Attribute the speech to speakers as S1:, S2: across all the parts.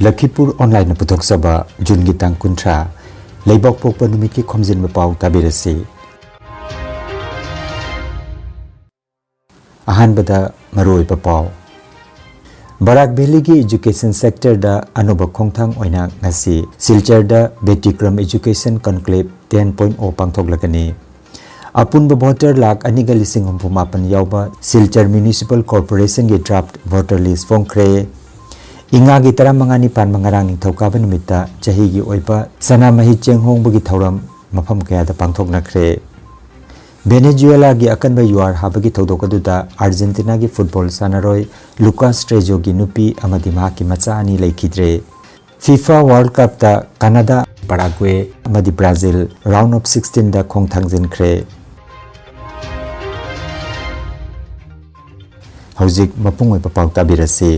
S1: Lakhipur Online Putoksaba Jun Gitang Kuntra Leibok Pokpa Numiki Khomjinba Pao Tabirasi Ahanbada Maroi Pao Barak Beligi Education Sector da Anuba Khongthang Oina Ngasi Silchar da Betikram Education Conclave 10.0 Pangthoklakani Apunba voter lak aniga lising humpumapan yauba Silchar Municipal Corporation gi draft voter list fongkre Inga gi tara mangani pan mangarang ning thokaba numita chahi gi oiba sana mahi chenghong bugi thoram mafam kaya da pangthoknakre Venezuela gi akanba yuar habagi thodokaduda Argentina gi football sanaroi Lucas Trejo gi nupi amadi ma ki macha ani laikidre FIFA World Cup ta Canada Paraguay amadi Brazil round of 16 da khongthangjenkre Hojik mapungoi papau tabirasi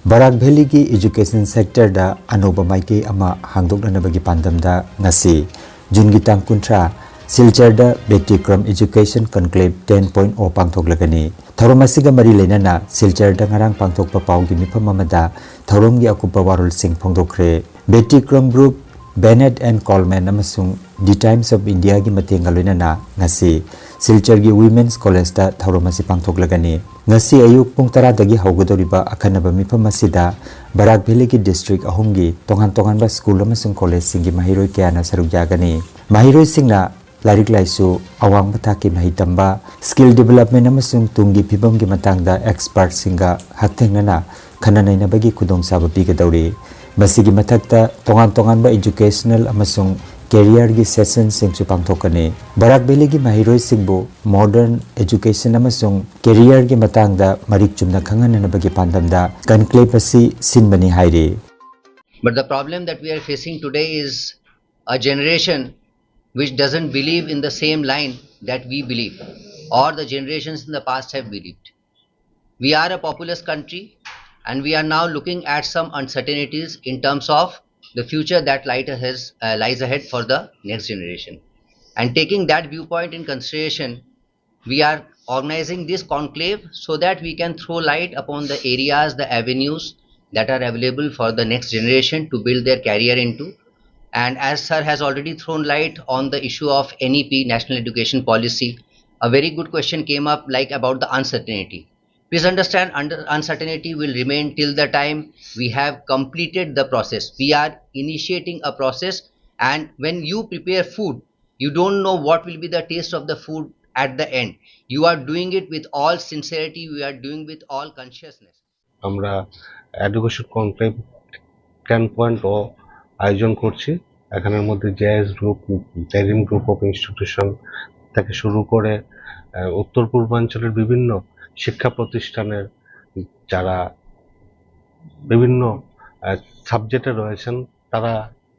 S1: Barak Valley ki education sector da anoba maike ama hangdoknanabagi pandamda ngasi Jun Gitang Kuntra Silchar da Betikram Education Conclave 10.0 pangthoklagani Thoromasiga mari leinana Silchar da ngarang pangthokpa paugi mifam amada Thoromgi akupa warul sing phongdokre Betikram Group Bennett and Coleman amasung The Times of India gi matenga loinana ngasi Silchar gi Women's College da Thoromasi pangthoklagani ngasi ayuk pung 10 dagi haugadoriba akhanaba mifam asida Barak Valley ki district ahumgi tongan ba school amasung college singi mahiroi kyana saruk jagani mahiroi singna Larik laisu awang bathaki mahitamba skill development amasung tungi phibam gi matangda expert singa hakthengnana khananaina bagi khudong saba bigadori masigi mathakta tongan ba educational amasung career gi session singchu pangthokani Barak Valley gi mahiroi singbu modern education amasung career gi matangda marik chumna khanganana bagi pandamda conclave asi sinbani haire
S2: But the problem that we are facing today is a generation which doesn't believe in the same line that we believe or the generations in the past have believed. We are a populous country and we are now looking at some uncertainties in terms of the future that lies ahead for the next generation. And taking that viewpoint in consideration, we are organizing this conclave so that we can throw light upon the areas, the avenues that are available for the next generation to build their career into. And as sir has already thrown light on the issue of NEP, National Education Policy, a very good question came up like about the uncertainty. Please understand, uncertainty will remain till the time we have completed the process. We are initiating a process, and when you prepare food, you don't know what will be the taste of the food at the end. You are doing it with all sincerity, we are doing with all consciousness.
S3: আমরা education conclave 10.0 আয়োজন করছি এখানের মধ্যে JS group জেরিম group of institution থেকে শুরু করে উত্তর পূর্বাঞ্চলের বিভিন্ন শিক্ষা প্রতিষ্ঠানের যারা বিভিন্ন সাবজেক্টে রয়েছেন তারা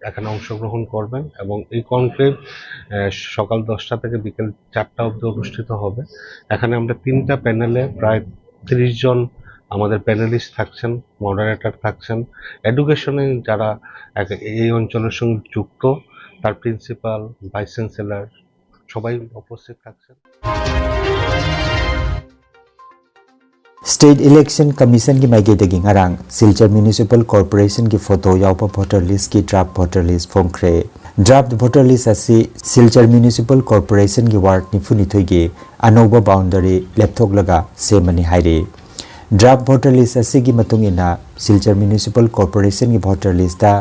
S3: এখানে অংশগ্রহণ করবেন এবং এই কনক্লেভ সকাল 10টা থেকে বিকেল 4টা অবধি অনুষ্ঠিত হবে এখানে আমরা 3টা প্যানেলে প্রায় 30 জন আমাদের প্যানেলিস্ট থাকছেন মডারেটর থাকছেন এডুকেশনে যারা এই অঞ্চলের সঙ্গে যুক্ত তার প্রিন্সিপাল ভাইস চ্যান্সেলর সবাই উপস্থিত থাকছেন
S1: State Election Commission ki maige dagi ngarang Silchar Municipal Corporation ki photo yaupa voter list ki draft voter list phongkre draft voter list asi Silchar Municipal Corporation ki ward nifuni thoigi anoba boundary lepthok laga semani haire Draft voter list asigi matungina Silchar Municipal Corporation ki voter list ta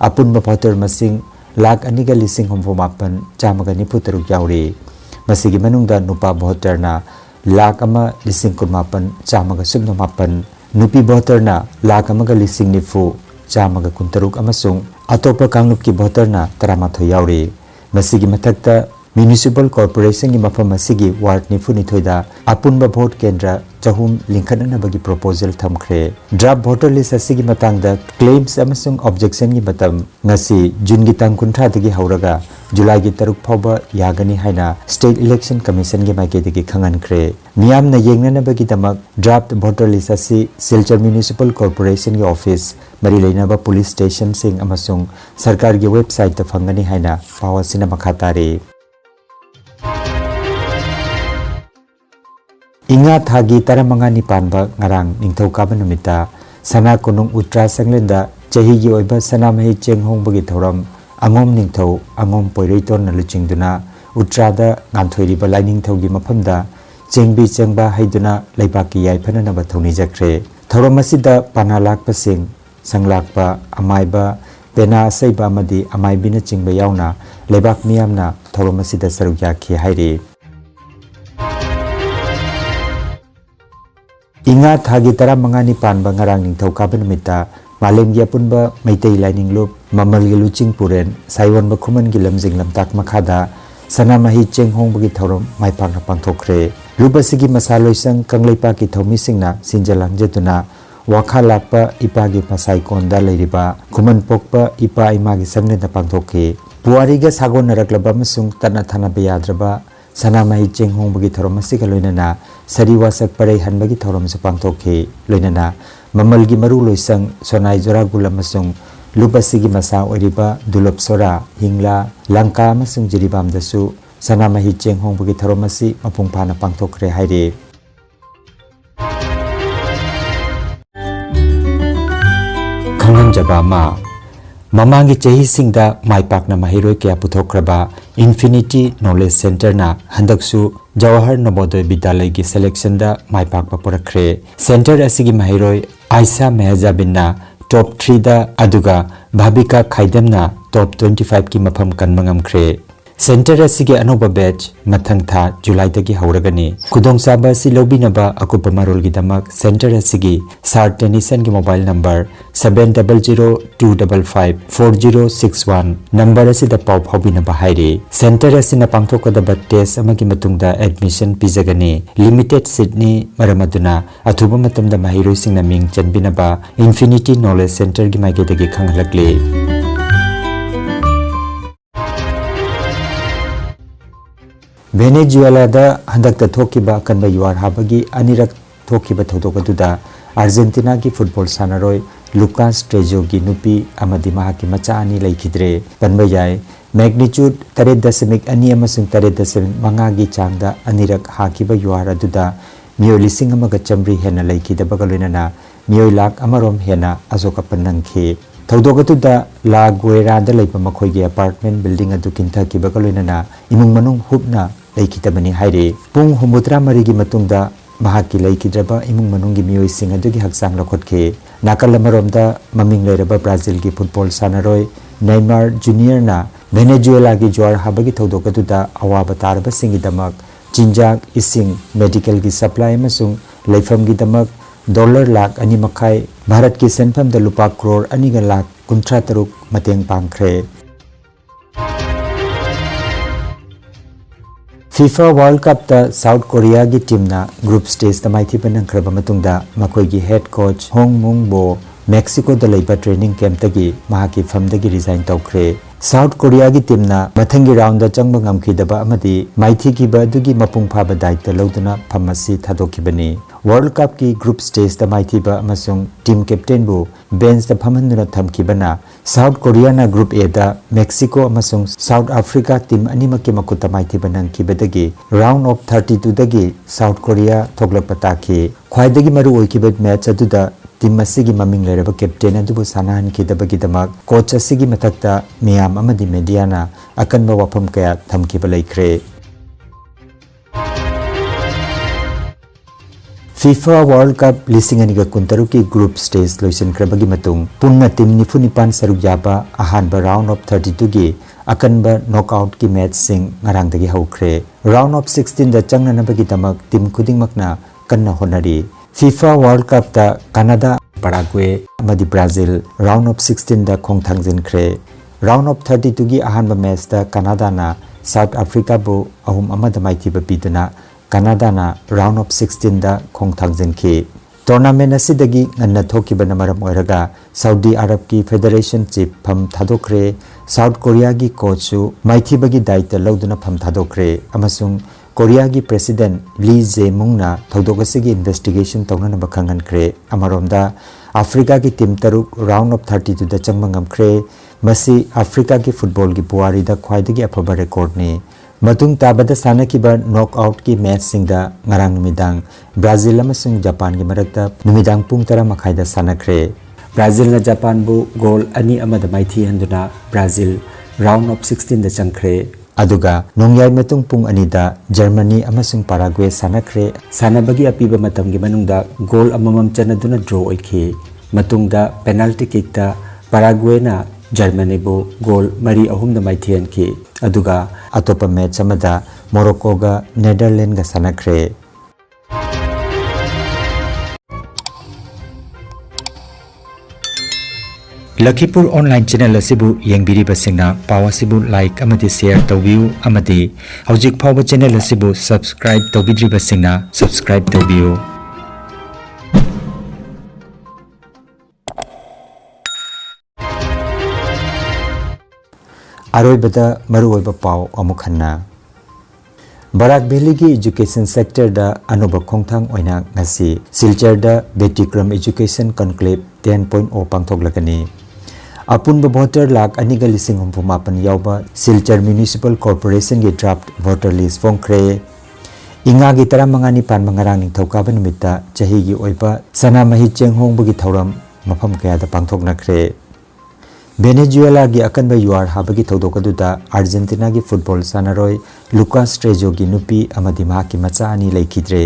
S1: apunba voter masing lakh aniga lising humpumapan chamaga niputaruk yauri masigi manungda nupa voter na lakh ama lising kunmapan chamaga subnamapan nupi voter na lakh amaga lising nifu chamaga kuntaruk amasung atopa kanglup ki voter na taramatho yauri masigi mathakta Municipal Corporation ki mafam asigi ward nifuni thoida apunba vote kendra chahum linkhanana bagi proposal thamkhre draft voter list asigi matangda claims amasung objection gi matam ngasi Jun Gitang Kuntra dagi hauraga July gi 3 phawba yagani haina State Election Commission gi maike dagi khangankhre miyamna yengnana bagi damak draft voter list asi Silchar Municipal Corporation gi office mari leinaba police station sing amasung sarkar gi website ta phangani haina pawasina makhatare Inga thagi taramanga nipanba ngarang ningthau kaba numita Sana Kunung Utra Sanglenda Chahigi Oiba Sana Mahi Cheng Hongbagi Thoram Angom Ningthau Angom Poiriton Naluchingduna Utrada Nganthoi Lining Thogi Mapamda Chengbi Chengba Haiduna Laibaki Yaipana Nabathoni Jakre Thoramasida Panalak Pasing Sanglakpa Amaiba Pena Saiba Madi Amaibina Chingba Yauna Lebak Miamna Thoramasida Sarugyaki Hairi Inga Thagi Tara Mangani Pan Bangarang Ningthau Kabanamita Malem Yapunba Maitei Lining Loop Mamal Giluching Puren Saiwan Bakuman Gilamzing Lamtak Makada Sana Mahi Cheng Hongbagi Thorom Maipak Pangthokre Lubasigi Masaloisang Kangleipa ki Thomi Singna Sinjalang Jetuna Wakha Lakpa Ipagi Pasai Konda Leiriba Kuman Pokpa Ipa Imagi Sangne da Pangthoke Puariga Sagon Naraklaba Masung Tana Thana Bayadraba Sana Mahi Cheng Hongbagi Thorom Masika Loinana Sari Wasak Parei Hanbagi Thorom Sa Pangthoke Loinana Mamalgi Maru Loisang Sonai Zoragula Masung Lubasigi Masa Oiriba Dulop Sora Hingla Langka Masung Jiribam Dasu Sana Mahi Cheng Hongbagi Thorom Masi Mapung Pana Pangthokre Haire Khanganjaba Ma Mamangi Chahi Singda Maipakna Mahiroi Kya Puthokraba Infinity Knowledge Center na Handaksu Jawahar Navodaya Vidyalaya gi selection da Maipakpa Porakre Center asigi Mahiroi Aisa Mehjabinna Top 3 da aduga Bhabika Khaidamna Top 25 ki mafam kanma ngamkhre Center asigi anoba batch mathang tha July dagi hauragani Kudongchaba si lobinaba akupa marol gi damak Center asigi Sar Tennyson gi mobile number 7002554061 number asida pau phobinaba haire Center asina pangthokadaba test amagi matungda admission pizagani limited seat ni maramaduna athuba matamda mahiroi singna ming chanbinaba Infinity Knowledge Center gi maigedagi khanghalakle Venezuela da handakta thokiba kanba yuar habagi anirak thokiba thodokaduda Argentina ki football sanaroi Lucas Trejo gi nupi amadi mahaki macha ani laikidre panba yai magnitude 3.2 amasung 3.5 gi changda anirak hakiba yuar aduda mioi lising amaga chamri hena laikidaba galoinana mioi lak amarom hena azoka panangkhe Thodokaduda La Guera da leipa makhoigi apartment building adu kintha ki bagaloinana imung manung hupna laikitabani haire pung humutra marigi matungda mahaki laikidraba imung manunggi mioi sing adugi haksang lakhotke nakal amaromda maming leiraba Brazil gi football sanaroi Neymar Junior na Venezuela gi jwar habagi thodokaduda awaba tarba singidamak jinjak ising medical gi supply amasung leifam gi damak dollar lakh ani makhai Bharat ki senpham da lupa crore aniga lakh 63 mateng pangkhre FIFA World Cup ta South Korea gi team na group stage ta maithi panang khraba matungda makoi gi head coach Hong Mung Bo Mexico da leiba training camp ta gi mahaki pham da gi resign tawkhre South Korea gi team na mathangi round da changba ngamkhidaba amadi maithi ki ba dugi mapung phaba daita loduna phamasi thadokibani World Cup ki group stage ta maithi ba amasung team captain bu bench ta phamanduna thamkibana South Korea na group A da Mexico amasung South Africa team animaki makuta maithi banang kibadagi round of 32 dagi South Korea thoglakpata ki khwaidagi maru oikiba match aduda team asigi maming leraba captain adubu sanahan kidabagi damak coach asigi matakta miyam amadi media na akanba wafam kaya thamkiba laikre FIFA World Cup lisingani kuntaru ki group stage loisin krabagi matung punna team nifunipan saruk yaba ahanba round of 32 gi akanba knockout ki match sing ngarang dagi haukre round of 16 da changna nabagi damak team khuding makna kanna honari FIFA World Cup ta Canada Paraguay amadi Brazil round of 16 da khongthangjin khre round of 32 gi ahanba match da Canada na South Africa bu ahum amada maithiba biduna Canada na round of 16 da khongthangjin ki tournament asidagi nganna thokibana maram oiraga Saudi Arab ki Federation chief pham thadokre South Korea gi coach su maithibagi daita loduna pham thadokre amasung Korea gi president Lee Jae-myung na thodokasigi investigation tawna bakhangan kre amaromda Africa ki team taruk round of 32 da changmangam kre masi Africa ki football ki buari da khwaidagi afaba record ni Matung tabada sanakiba knockout ki match singda ngarang numidang Brazil amasung Japan gi marakta numidang pung 10:30 da sanakre. Brazil na Japan bu goal ani amada maithi handuna Brazil round of 16 da changkre. Aduga nongyai matung pung anida Germany amasung Paraguay sanakre. Sanabagi apiba matam gi manungda goal amamam chanaduna draw oikhi. Matungda penalty kick ta Paraguay na Germany bu goal 3-3 da maithian ki. Aduga atopa match amada Morocco ga Netherlands ga sanakre. Lakhipur online channel asibu yengbiri basingna pawa sibu like amati share tawbiu amati hojik phawa channel asibu subscribe tawbidri basingna subscribe tawbiu. Aroibada maruoiba pau amukhanna Barak Valley ki education sector da anuba khongthang oina ngasi Silchar da Betikram education conclave 10.0 pangthoklakani Apunba voter lakh aniga lising humpumapan yauba Silchar Municipal Corporation gi draft voter list fongkre Inga gi 15 pan mangarang ningthauka banumita chahi gi oiba sana mahi chenghongbu gi thauram mafam kaya da pangthoknakre Venezuela gi akanba yuar habagi thaudokaduda Argentina gi football sanaroi Lucas Trejo gi nupi amadi ma ki macha ani laikhidre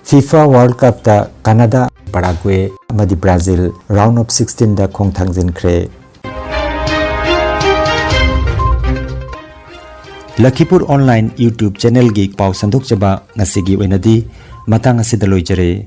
S1: FIFA World Cup ta Canada Paraguay amadi Brazil round of 16 da khongthangjinkhre Lakhipur online YouTube channel gi pau sandok chaba ngasigi oinadi matang asida loijare